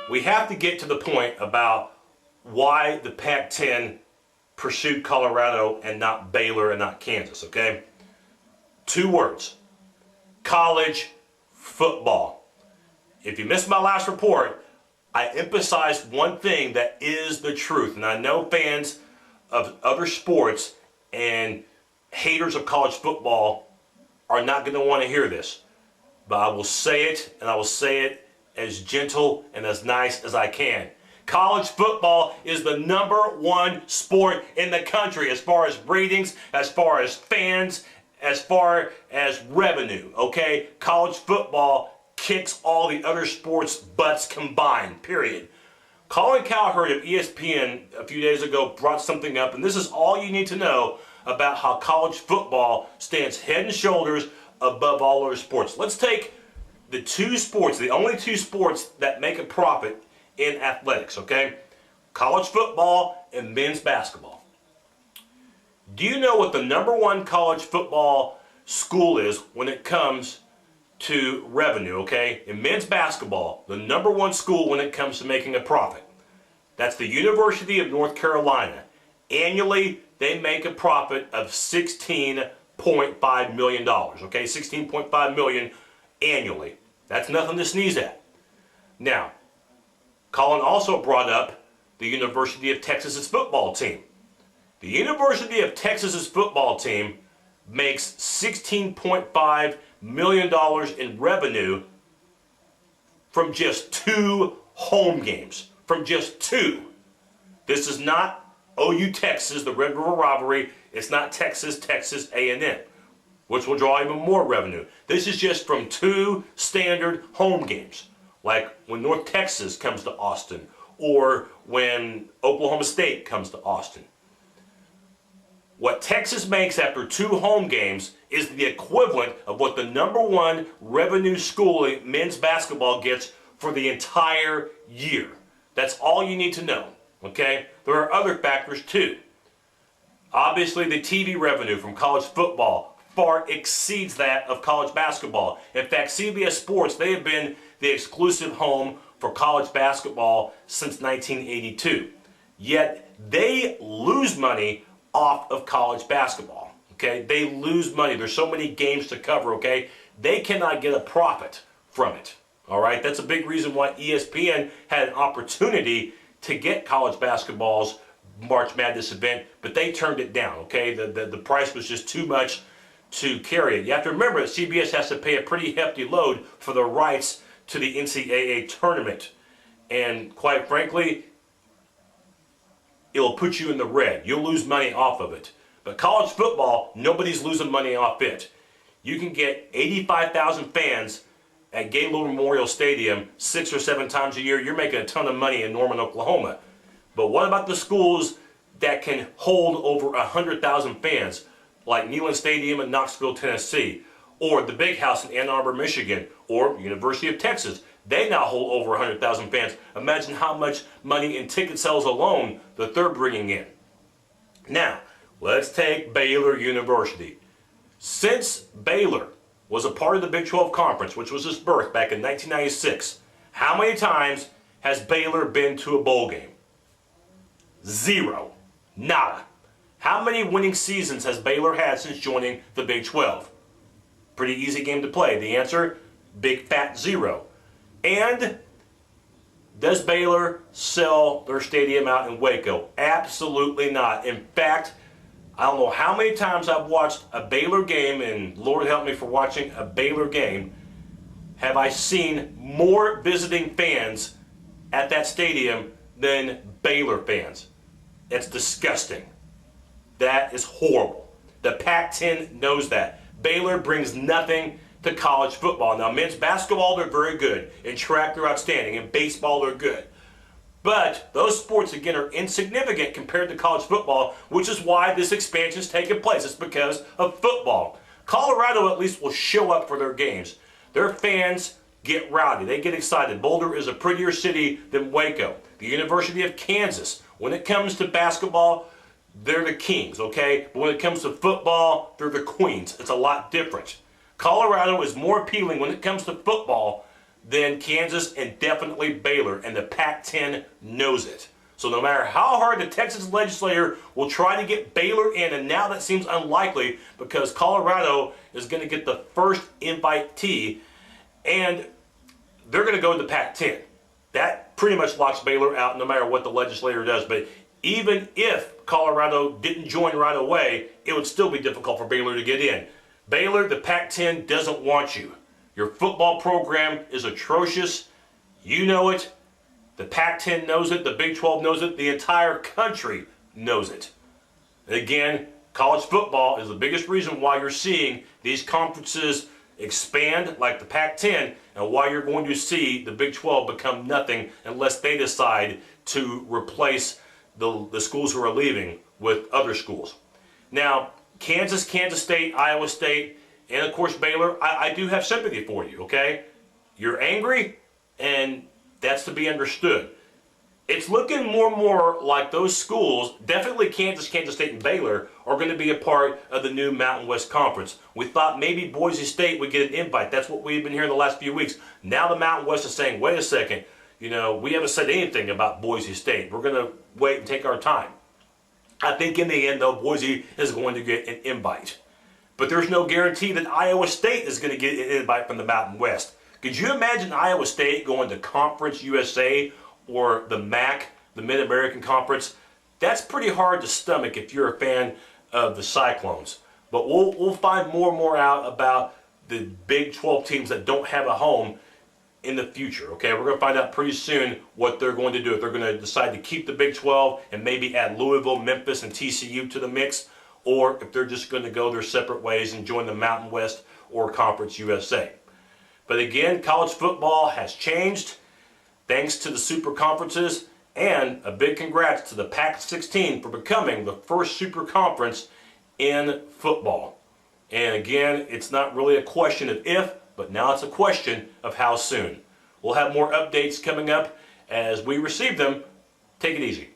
we have to get to the point about why the Pac-10 pursued Colorado and not Baylor and not Kansas, okay? 2 words: college football. If you missed my last report, I emphasized one thing that is the truth. And I know fans of other sports and haters of college football are not going to want to hear this. But I will say it, and I will say it as gentle and as nice as I can. College football is the #1 sport in the country as far as ratings, as far as fans, as far as revenue, okay? College football kicks all the other sports' butts combined, period. Colin Cowherd of ESPN a few days ago brought something up, and this is all you need to know about how college football stands head and shoulders above all other sports. Let's take the 2 sports, the only 2 sports that make a profit in athletics, okay? College football and men's basketball. Do you know what the #1 college football school is when it comes to revenue, okay? In men's basketball, the #1 school when it comes to making a profit. That's the University of North Carolina. Annually, they make a profit of $16.5 million, okay? $16.5 million annually. That's nothing to sneeze at. Now, Colin also brought up the University of Texas's football team. The University of Texas's football team makes $16.5 million in revenue from just 2 home games. From just 2. This is not OU Texas, the Red River rivalry. It's not Texas A&M, which will draw even more revenue. This is just from 2 standard home games, like when North Texas comes to Austin or when Oklahoma State comes to Austin. What Texas makes after 2 home games is the equivalent of what the #1 revenue school in men's basketball gets for the entire year. That's all you need to know, okay? There are other factors too. Obviously, the TV revenue from college football far exceeds that of college basketball. In fact, CBS Sports, they have been the exclusive home for college basketball since 1982. Yet, they lose money off of college basketball, okay? They lose money. There's so many games to cover, okay? They cannot get a profit from it, all right? That's a big reason why ESPN had an opportunity to get college basketball's March Madness event, but they turned it down, okay? The price was just too much to carry it. You have to remember that CBS has to pay a pretty hefty load for the rights to the NCAA tournament. And quite frankly, it'll put you in the red. You'll lose money off of it. But college football, nobody's losing money off it. You can get 85,000 fans at Gaylord Memorial Stadium 6 or 7 times a year. You're making a ton of money in Norman, Oklahoma. But what about the schools that can hold over 100,000 fans, like Neyland Stadium in Knoxville, Tennessee, or the Big House in Ann Arbor, Michigan, or University of Texas? They now hold over 100,000 fans. Imagine how much money in ticket sales alone that they're bringing in. Now, let's take Baylor University. Since Baylor was a part of the Big 12 Conference, which was its birth back in 1996, how many times has Baylor been to a bowl game? 0. Nada. How many winning seasons has Baylor had since joining the Big 12? Pretty easy game to play. The answer, big fat 0. And does Baylor sell their stadium out in Waco? Absolutely not. In fact, I don't know how many times I've watched a Baylor game, and Lord help me for watching a Baylor game, have I seen more visiting fans at that stadium than Baylor fans. It's disgusting. That is horrible. The Pac-10 knows that. Baylor brings nothing to college football. Now, men's basketball, they're very good. In track, they're outstanding. In baseball, they're good. But those sports, again, are insignificant compared to college football, which is why this expansion is taking place. It's because of football. Colorado at least will show up for their games. Their fans get rowdy. They get excited. Boulder is a prettier city than Waco. The University of Kansas, when it comes to basketball, they're the kings, okay? But when it comes to football, they're the queens. It's a lot different. Colorado is more appealing when it comes to football than Kansas and definitely Baylor, and the Pac-10 knows it. So no matter how hard the Texas legislature will try to get Baylor in, and now that seems unlikely because Colorado is going to get the first invitee, and they're going to go to the Pac-10. That pretty much locks Baylor out no matter what the legislature does. But even if Colorado didn't join right away, it would still be difficult for Baylor to get in. Baylor, the Pac-10 doesn't want you. Your football program is atrocious. You know it. The Pac-10 knows it. The Big 12 knows it. The entire country knows it. Again, college football is the biggest reason why you're seeing these conferences expand like the Pac-10, and why you're going to see the Big 12 become nothing unless they decide to replace the schools who are leaving with other schools. Now, Kansas, Kansas State, Iowa State, and of course Baylor, I do have sympathy for you, okay? You're angry, and that's to be understood. It's looking more and more like those schools, definitely Kansas, Kansas State, and Baylor, are going to be a part of the new Mountain West Conference. We thought maybe Boise State would get an invite. That's what we've been hearing the last few weeks. Now the Mountain West is saying, wait a second, you know, we haven't said anything about Boise State. We're going to wait and take our time. I think in the end, though, Boise is going to get an invite. But there's no guarantee that Iowa State is going to get an invite from the Mountain West. Could you imagine Iowa State going to Conference USA or the MAC, the Mid-American Conference? That's pretty hard to stomach if you're a fan of the Cyclones. But we'll find more and more out about the Big 12 teams that don't have a home in the future. Okay, we're going to find out pretty soon what they're going to do. If they're going to decide to keep the Big 12 and maybe add Louisville, Memphis, and TCU to the mix, or if they're just going to go their separate ways and join the Mountain West or Conference USA. But again, college football has changed thanks to the super conferences, and a big congrats to the Pac-16 for becoming the first super conference in football. And again, it's not really a question of if, but now it's a question of how soon. We'll have more updates coming up as we receive them. Take it easy.